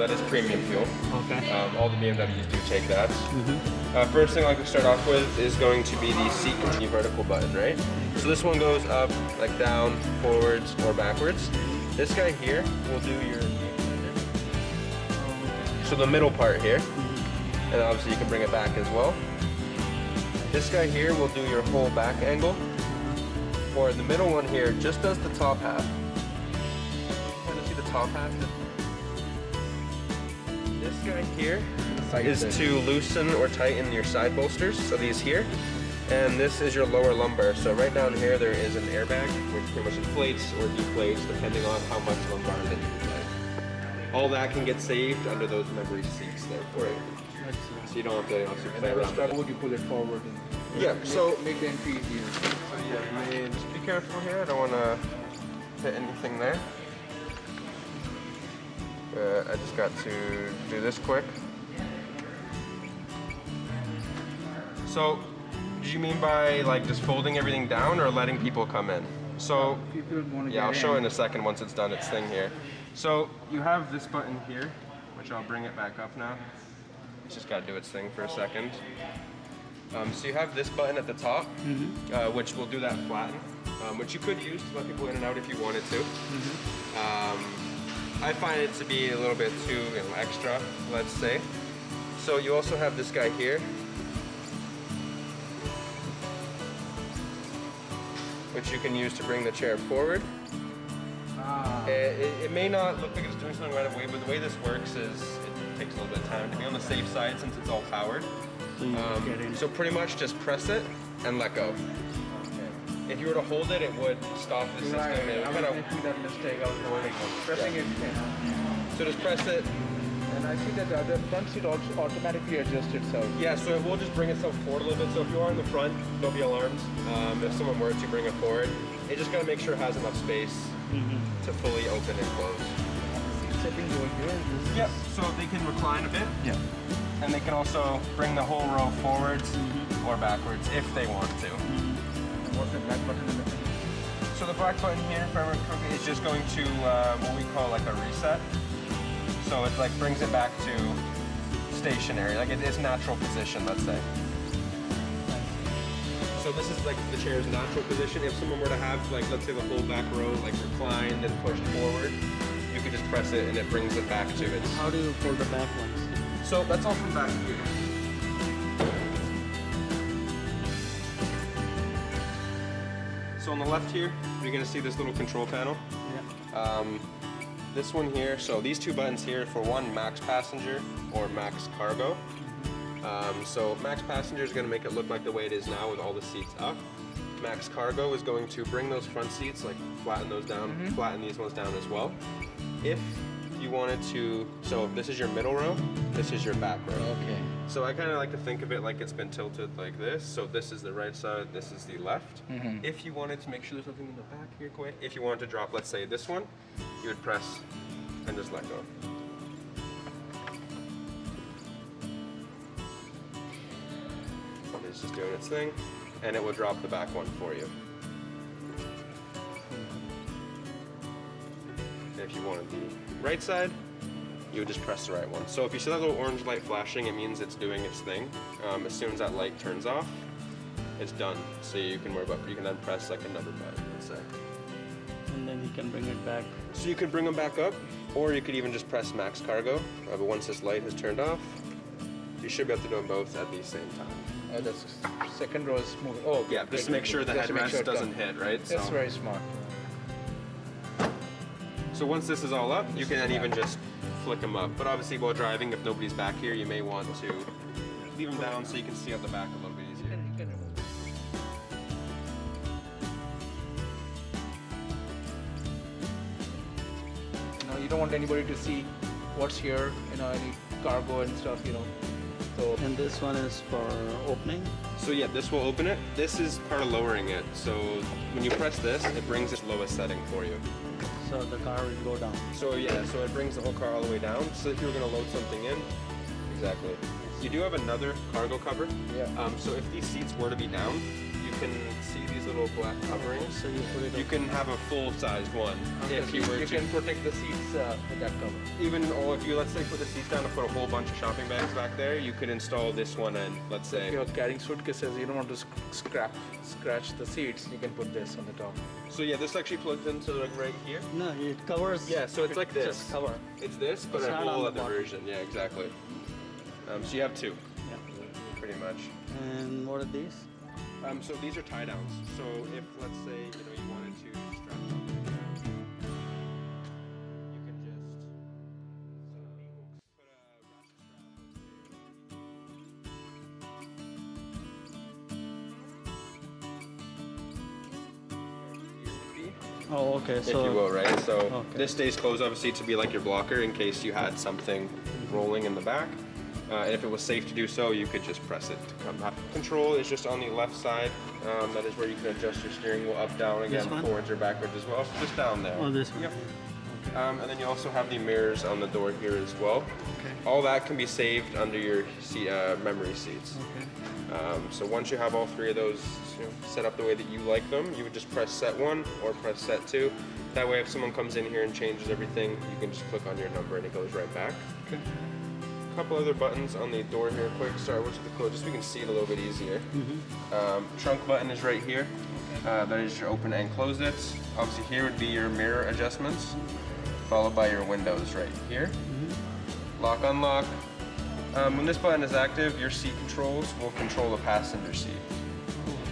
that is premium fuel. Okay. All the BMWs do take that. First thing I like to start off with is going to be the seat continue vertical button, right? So this one goes up, like down, forwards, or backwards. This guy here will do your so the middle part here, and obviously you can bring it back as well. This guy here will do your whole back angle, or the middle one here just does the top half. Kind of see the top half. This guy here is to loosen or tighten your side bolsters, so these here. And this is your lower lumbar. So right down here there is an airbag, which pretty much inflates or deflates depending on how much lumbar that you play. All that can get saved under those memory seats there for you. So you don't have to also play around with it. Would you pull it forward? Yeah, so make the entry easier. So yeah, just be careful here. I don't want to hit anything there. I just got to do this quick. So, do you mean by like just folding everything down or letting people come in? So, yeah, I'll show it in a second once it's done its thing here. So, you have this button here, which I'll bring it back up now. It's just got to do its thing for a second. So you have this button at the top, which will do that flatten, which you could use to let people in and out if you wanted to. I find it to be a little bit too extra, let's say. So you also have this guy here, which you can use to bring the chair forward. It may not look like it's doing something right away, but the way this works is it takes a little bit of time to be on the safe side since it's all powered. So pretty much just press it and let go. If you were to hold it, it would stop the system. I was making that mistake. I was holding it. Pressing it. So just press it. And I see that the front seat also automatically adjusts itself. Yeah, so it will just bring itself forward a little bit. So if you are in the front, don't be alarmed. If someone were to bring it forward, it just gotta make sure it has enough space to fully open and close. Settings over here. Yep, so they can recline a bit. Yeah. And they can also bring the whole row forwards or backwards if they want to. What's the black button in the thing? So the black button here is just going to what we call like a reset. So it like brings it back to stationary, like its natural position, let's say. So this is like the chair's natural position. If someone were to have like, let's say the whole back row like reclined and pushed forward, you could just press it and it brings it back to its... How do you pull the back ones? So that's all from back here. So on the left here, you're gonna see this little control panel. Yeah. This one here, so these two buttons here for one, max passenger or max cargo. So max passenger is gonna make it look like the way it is now with all the seats up. Max cargo is going to bring those front seats, like flatten those down, flatten these ones down as well. If you wanted to, so this is your middle row, this is your back row. Okay. So I kind of like to think of it like it's been tilted like this. So this is the right side, this is the left. If you wanted to make sure there's something in the back here quick, if you wanted to drop, let's say this one, you would press and just let go. It's just doing its thing, and it will drop the back one for you. If you wanted the right side, you would just press the right one. So if you see that little orange light flashing, it means it's doing its thing. As soon as that light turns off, it's done. So you can then press like another button, let's say. And then you can bring it back. So you can bring them back up, or you could even just press max cargo. But once this light has turned off, you should be able to do them both at the same time. The second row is moving. Oh, yeah, just to make sure the headrest doesn't hit, right? That's very smart. So once this is all up, you can then even just flick them up. But obviously while driving, if nobody's back here, you may want to leave them down so you can see out the back a little bit easier. You don't want anybody to see what's here, any cargo and stuff, So, and this one is for opening? So yeah, this will open it. This is part of lowering it. So when you press this, it brings its lowest setting for you. So the car will go down. So yeah, so it brings the whole car all the way down. So if you were going to load something in, exactly. You do have another cargo cover. Yeah. So if these seats were to be down, you can see these little black coverings. So you put it. You can have a full-sized one if you were you to. can protect the seats with that cover. Even or if you, let's say, put the seats down and put a whole bunch of shopping bags back there, you could install this one in, let's say. If you're carrying suitcases, you don't want to scratch the seats, you can put this on the top. So yeah, this actually plugs into like right here. No, it covers. Yeah, so it's like this. Just cover. It's this, but It's a not whole on the other bottom. version. Yeah, exactly. So you have two, Yeah. pretty much. And what are these? So these are tie downs. So if, let's say, you wanted to strap something down, you can just, so the hooks, put a ratchet strap, Oh, okay. if So you will, right? So Okay. this stays closed, obviously, to be like your blocker in case you had something rolling in the back. And if it was safe to do so, you could just press it to come back. Control is just on the left side. That is where you can adjust your steering wheel up, down, again, one? forwards or backwards as well. Just down there. Oh, this one. Yep. And then you also have the mirrors on the door here as well. Okay. All that can be saved under your seat, memory seats. Okay. So once you have all three of those set up the way that you like them, you would just press set 1 or press set 2. That way if someone comes in here and changes everything, you can just click on your number and it goes right back. Okay. A couple other buttons on the door here quick. Sorry, what's the code? Just so we can see it a little bit easier. Trunk button is right here. That is your open and close it. Obviously here would be your mirror adjustments, followed by your windows right here. Lock, unlock. When this button is active, your seat controls will control the passenger seat.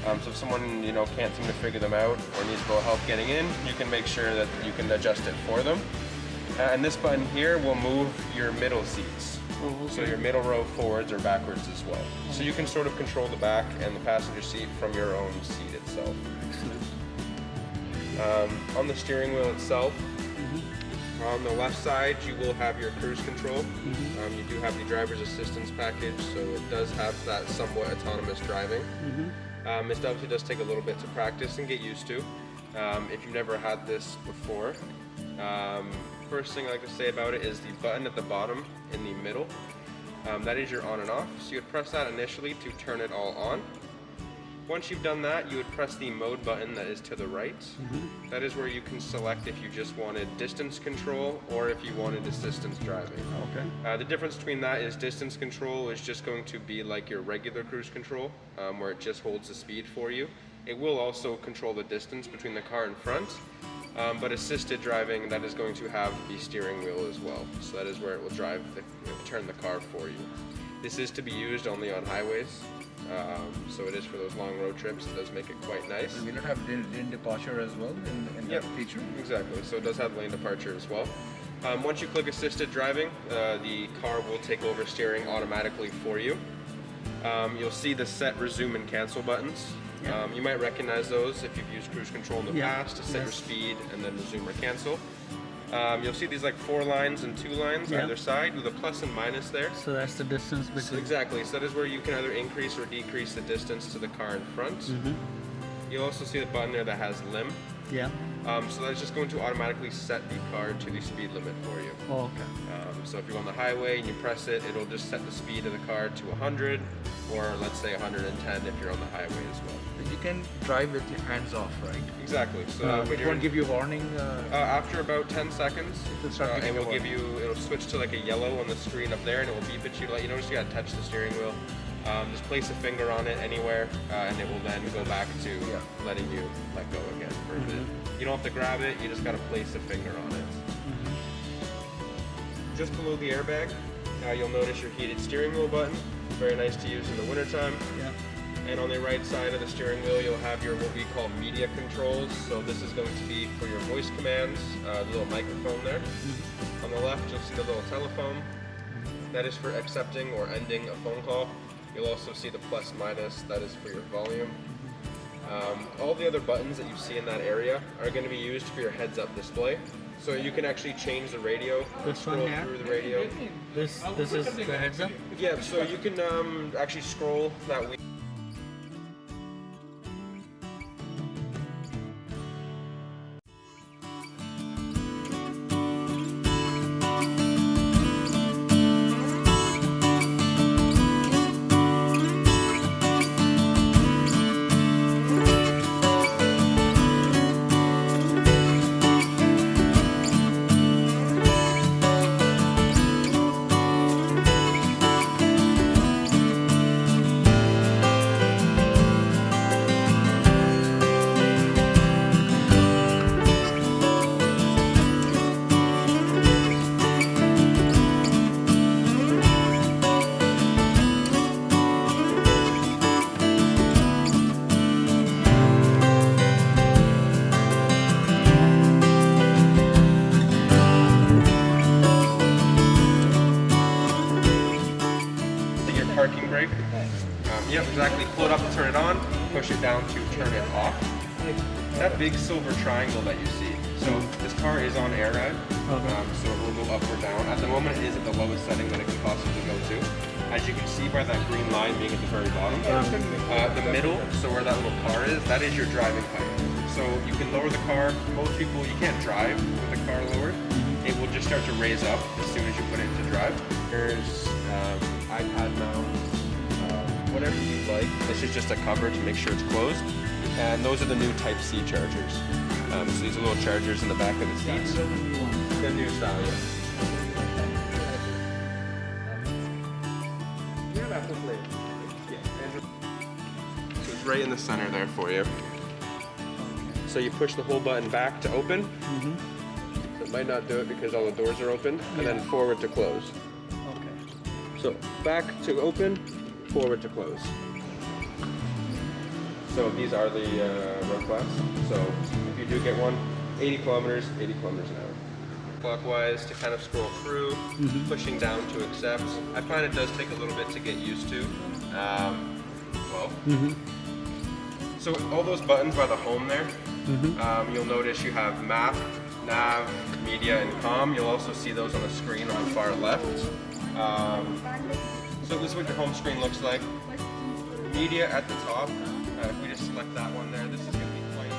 So if someone can't seem to figure them out or needs a little help getting in, you can make sure that you can adjust it for them. And this button here will move your middle seats. So your middle row forwards or backwards as well. So you can sort of control the back and the passenger seat from your own seat itself. On the steering wheel itself, on the left side you will have your cruise control. You do have the driver's assistance package, so it does have that somewhat autonomous driving. It obviously does take a little bit to practice and get used to. If you've never had this before, first thing I like to say about it is the button at the bottom in the middle. That is your on and off. So you would press that initially to turn it all on. Once you've done that, you would press the mode button that is to the right. That is where you can select if you just wanted distance control or if you wanted assistance driving. Okay. The difference between that is distance control is just going to be like your regular cruise control, where it just holds the speed for you. It will also control the distance between the car in front, but assisted driving, that is going to have the steering wheel as well. So that is where it will drive, turn the car for you. This is to be used only on highways, so it is for those long road trips. It does make it quite nice. Will it have lane departure as well in that feature? Exactly. So it does have lane departure as well. Once you click assisted driving, the car will take over steering automatically for you. You'll see the set, resume, and cancel buttons. You might recognize those if you've used cruise control in the past to set your speed and then resume or cancel. You'll see these like 4 lines and 2 lines either side with a plus and minus there. So that's the distance between. So exactly. So that is where you can either increase or decrease the distance to the car in front. You'll also see the button there that has lim. Yeah. So that's just going to automatically set the car to the speed limit for you. Oh, okay. So if you're on the highway and you press it, it'll just set the speed of the car to 100, or let's say 110 if you're on the highway as well. You can drive with your hands off, right? Exactly. So when It you're won't give you warning. after about 10 seconds, It'll start giving it you will a give you. It'll switch to like a yellow on the screen up there, and it will beep at you to let you know you gotta touch the steering wheel. Just place a finger on it anywhere, and it will then go back to letting you let go again for a bit. You don't have to grab it, you just gotta place a finger on it. Just below the airbag, you'll notice your heated steering wheel button. Very nice to use in the wintertime. Yeah. And on the right side of the steering wheel, you'll have your what we call media controls. So this is going to be for your voice commands, the little microphone there. On the left, you'll see the little telephone. That is for accepting or ending a phone call. You'll also see the plus minus, that is for your volume. All the other buttons that you see in that area are going to be used for your heads-up display. So you can actually change the radio, This one scroll here? through the radio. This is the heads up. Yeah, so you can actually scroll that wheel. parking brake. Yep, exactly. Pull it up to turn it on, push it down to turn it off. That big silver triangle that you see. So this car is on air ride, so it will go up or down. At the moment, it is at the lowest setting that it can possibly go to. As you can see by that green line being at the very bottom. The middle, so where that little car is, that is your driving height. So you can lower the car. Most people, you can't drive with the car lowered. It will just start to raise up as soon as you put it into drive. There's iPad mount, whatever you like. This is just a cover to make sure it's closed. And those are the new Type-C chargers. So these are little chargers in the back of the seats. The new style, yeah. You have Apple Play. Yeah. So it's right in the center there for you. So you push the whole button back to open. So it might not do it because all the doors are open. And then forward to close. Okay. So back to open, forward to close. So these are the road flaps. So if you do get one, 80 kilometers an hour. Clockwise to kind of scroll through, pushing down to accept. I find it does take a little bit to get used to. So all those buttons by the home there, you'll notice you have map, nav, media, and comm. You'll also see those on the screen on the far left. So this is what your home screen looks like. Media at the top. If we just select that one there, this is going to be plain.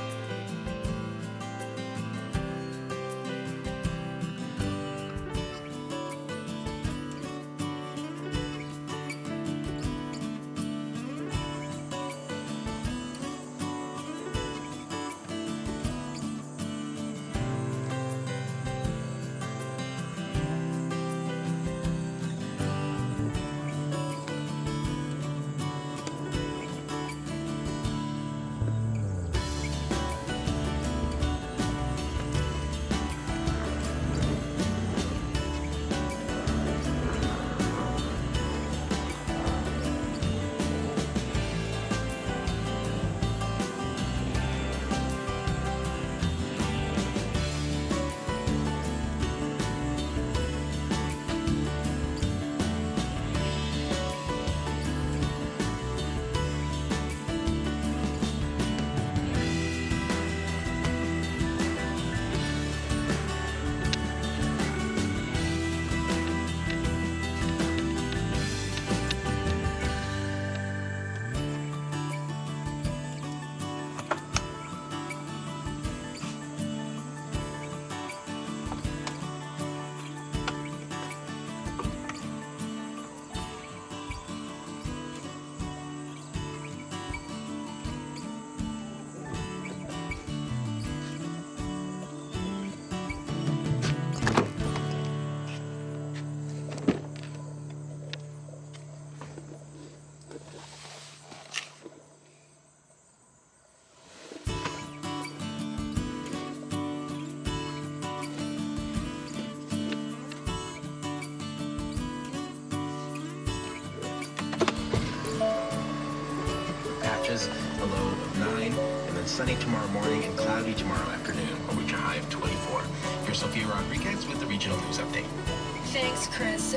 A low of 9, and then sunny tomorrow morning and cloudy tomorrow afternoon. We'll reach a high of 24. Here's Sophia Rodriguez with the Regional News Update. Thanks, Chris.